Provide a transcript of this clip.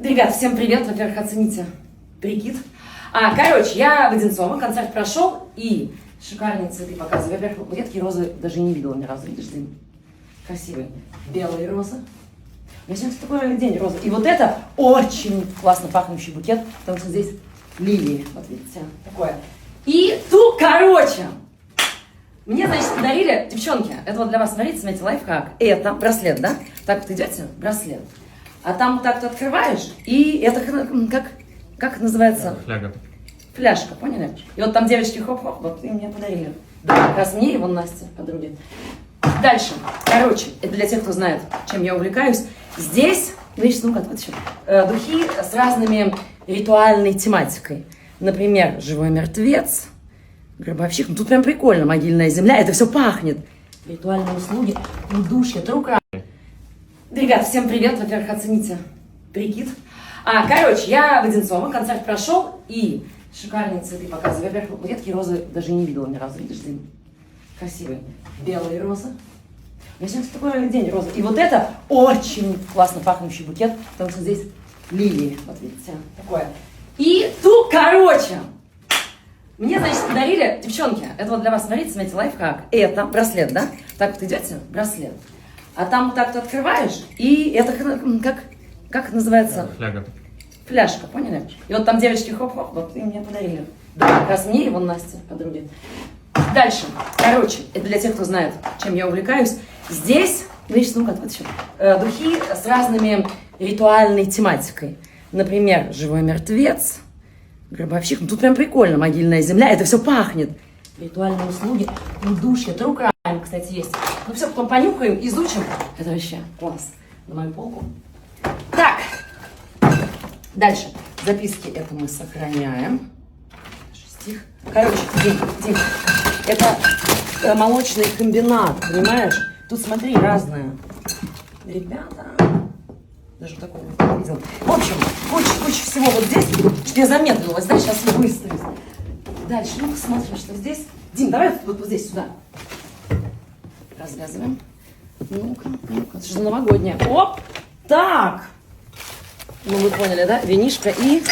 Ребят, всем привет. Во-первых, оцените прикид. Короче, я в Одинцово, концерт прошел, и шикарные цветы показываю. Во-первых, вот я такие розы даже не видела ни разу. Видишь, Дим? Красивые. Белые розы. У меня сегодня такой день розы. И вот это очень классно пахнущий букет, потому что здесь лилии. Вот видите, такое. И тут, короче, мне, значит, подарили, девчонки, это вот для вас, смотрите, лайфхак. Это браслет, да? Так вот идете, браслет. А там вот так вот открываешь, и это как называется? Фляга. Фляжка, поняли? И вот там девочки хоп-хоп, вот и мне подарили. Да, как раз мне и вон Насте, подруге. Дальше. Короче, это для тех, кто знает, чем я увлекаюсь. Здесь, видите, ну как, вот еще, духи с разными ритуальной тематикой. Например, живой мертвец, гробовщик. Ну тут прям прикольно, могильная земля, это все пахнет. Ритуальные услуги, удушье, true crime. Ребят, всем привет. Во-первых, оцените прикид. Короче, я в Одинцово, концерт прошел, и шикарные цветы показываю. Во-первых, вот я такие розы даже не видела ни разу. Видишь, Дим? Красивые. Белые розы. У меня сегодня такой день розы. И вот это очень классно пахнущий букет, потому что здесь лилии. Вот видите, такое. И тут, короче, мне, значит, подарили, девчонки, это вот для вас, смотрите, лайфхак. Это браслет, да? Так вот идете, браслет. А там вот так вот открываешь, и это как называется? Фляга. Фляжка, поняли? И вот там девочки хоп-хоп, вот и мне подарили. Да, как раз мне и вон Насте, подруге. Дальше. Короче, это для тех, кто знает, чем я увлекаюсь. Здесь, видите, ну как, вот еще, духи с разными ритуальной тематикой. Например, живой мертвец, гробовщик. Ну тут прям прикольно, могильная земля, это все пахнет. Ритуальные услуги, удушье, true crime, кстати, есть. Ну все, потом понюхаем, изучим. Это вообще класс. На мою полку. Так, дальше. Записки это мы сохраняем. Стих. Короче, Дим, это молочный комбинат, понимаешь? Тут смотри, разное. Ребята, даже такого не видела. В общем, куча всего вот здесь, что я замедлилась, да, сейчас я выстроюсь. Дальше, ну-ка смотрим, что здесь. Дим, давай вот здесь, сюда. Развязываем. Ну-ка, это же новогодняя. Оп! Так! Ну вы поняли, да? Винишко и